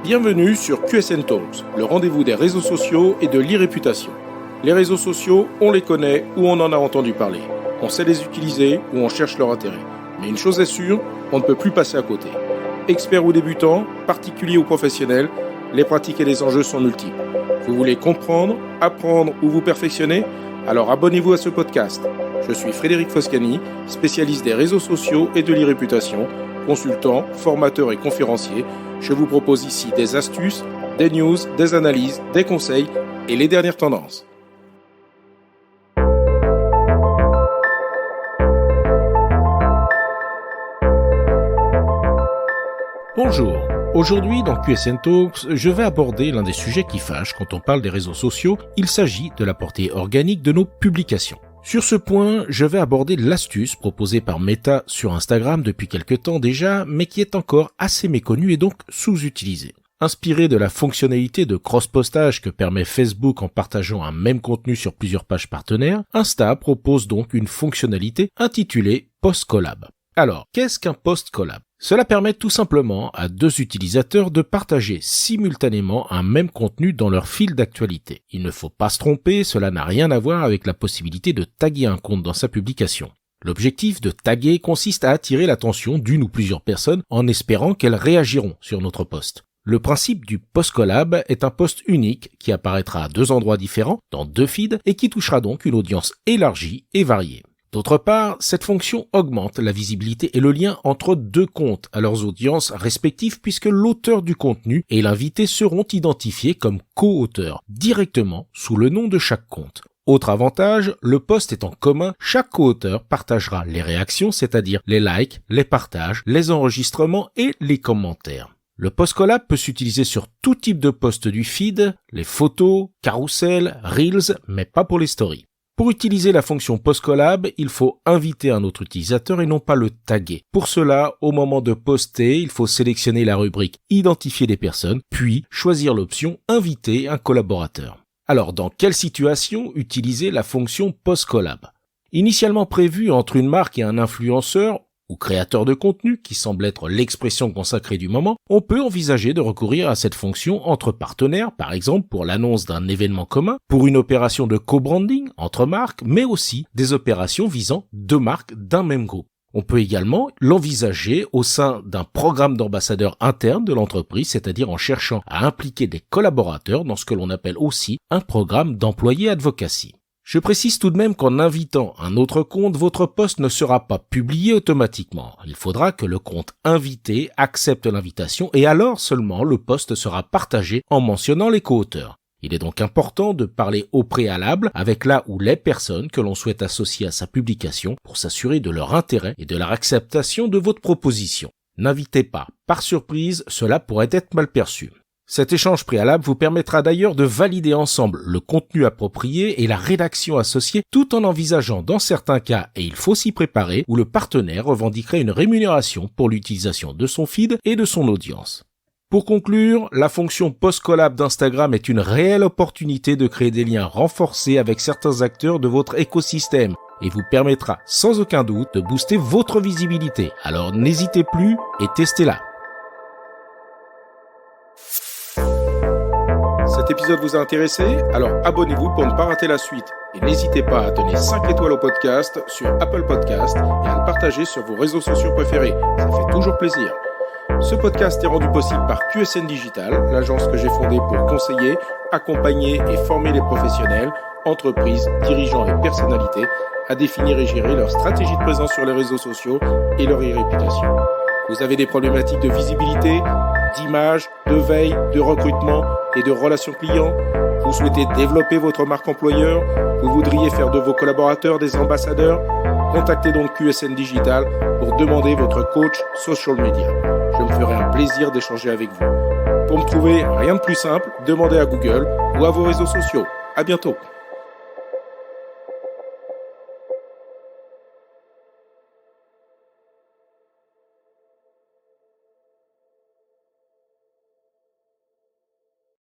Bienvenue sur QSN Talks, le rendez-vous des réseaux sociaux et de l'e-réputation. Les réseaux sociaux, on les connaît ou on en a entendu parler. On sait les utiliser ou on cherche leur intérêt. Mais une chose est sûre, on ne peut plus passer à côté. Experts ou débutants, particuliers ou professionnels, les pratiques et les enjeux sont multiples. Vous voulez comprendre, apprendre ou vous perfectionner ? Alors abonnez-vous à ce podcast. Je suis Frédéric Foscani, spécialiste des réseaux sociaux et de l'e-réputation, consultant, formateur et conférencier. Je vous propose ici des astuces, des news, des analyses, des conseils et les dernières tendances. Bonjour, aujourd'hui dans QSN Talks, je vais aborder l'un des sujets qui fâchent quand on parle des réseaux sociaux. Il s'agit de la portée organique de nos publications. Sur ce point, je vais aborder l'astuce proposée par Meta sur Instagram depuis quelque temps déjà, mais qui est encore assez méconnue et donc sous-utilisée. Inspirée de la fonctionnalité de cross-postage que permet Facebook en partageant un même contenu sur plusieurs pages partenaires, Insta propose donc une fonctionnalité intitulée Post Collab. Alors, qu'est-ce qu'un Post Collab ? Cela permet tout simplement à deux utilisateurs de partager simultanément un même contenu dans leur fil d'actualité. Il ne faut pas se tromper, cela n'a rien à voir avec la possibilité de taguer un compte dans sa publication. L'objectif de taguer consiste à attirer l'attention d'une ou plusieurs personnes en espérant qu'elles réagiront sur notre post. Le principe du post collab est un post unique qui apparaîtra à deux endroits différents, dans deux feeds, et qui touchera donc une audience élargie et variée. D'autre part, cette fonction augmente la visibilité et le lien entre deux comptes à leurs audiences respectives puisque l'auteur du contenu et l'invité seront identifiés comme co-auteurs directement sous le nom de chaque compte. Autre avantage, le post étant commun, chaque co-auteur partagera les réactions, c'est-à-dire les likes, les partages, les enregistrements et les commentaires. Le post collab peut s'utiliser sur tout type de post du feed, les photos, carousels, reels, mais pas pour les stories. Pour utiliser la fonction Post Collab, il faut inviter un autre utilisateur et non pas le taguer. Pour cela, au moment de poster, il faut sélectionner la rubrique Identifier des personnes, puis choisir l'option Inviter un collaborateur. Alors, dans quelle situation utiliser la fonction Post Collab ? Initialement prévue entre une marque et un influenceur, ou créateur de contenu, qui semble être l'expression consacrée du moment, on peut envisager de recourir à cette fonction entre partenaires, par exemple pour l'annonce d'un événement commun, pour une opération de co-branding entre marques, mais aussi des opérations visant deux marques d'un même groupe. On peut également l'envisager au sein d'un programme d'ambassadeurs interne de l'entreprise, c'est-à-dire en cherchant à impliquer des collaborateurs dans ce que l'on appelle aussi un programme d'employé advocacy. Je précise tout de même qu'en invitant un autre compte, votre post ne sera pas publié automatiquement. Il faudra que le compte invité accepte l'invitation et alors seulement le post sera partagé en mentionnant les co-auteurs. Il est donc important de parler au préalable avec la ou les personnes que l'on souhaite associer à sa publication pour s'assurer de leur intérêt et de leur acceptation de votre proposition. N'invitez pas par surprise, cela pourrait être mal perçu. Cet échange préalable vous permettra d'ailleurs de valider ensemble le contenu approprié et la rédaction associée tout en envisageant dans certains cas, et il faut s'y préparer, où le partenaire revendiquerait une rémunération pour l'utilisation de son feed et de son audience. Pour conclure, la fonction post-collab d'Instagram est une réelle opportunité de créer des liens renforcés avec certains acteurs de votre écosystème et vous permettra sans aucun doute de booster votre visibilité. Alors n'hésitez plus et testez-la. Cet épisode vous a intéressé ? Alors abonnez-vous pour ne pas rater la suite. Et n'hésitez pas à donner 5 étoiles au podcast sur Apple Podcast et à le partager sur vos réseaux sociaux préférés. Ça fait toujours plaisir. Ce podcast est rendu possible par QSN Digital, l'agence que j'ai fondée pour conseiller, accompagner et former les professionnels, entreprises, dirigeants et personnalités à définir et gérer leur stratégie de présence sur les réseaux sociaux et leur e-réputation. Vous avez des problématiques de visibilité, d'image, de veille, de recrutement et de relations clients. Vous souhaitez développer votre marque employeur. Vous voudriez faire de vos collaborateurs des ambassadeurs. Contactez donc QSN Digital pour demander votre coach social media. Je me ferai un plaisir d'échanger avec vous. Pour me trouver, rien de plus simple, demandez à Google ou à vos réseaux sociaux. À bientôt.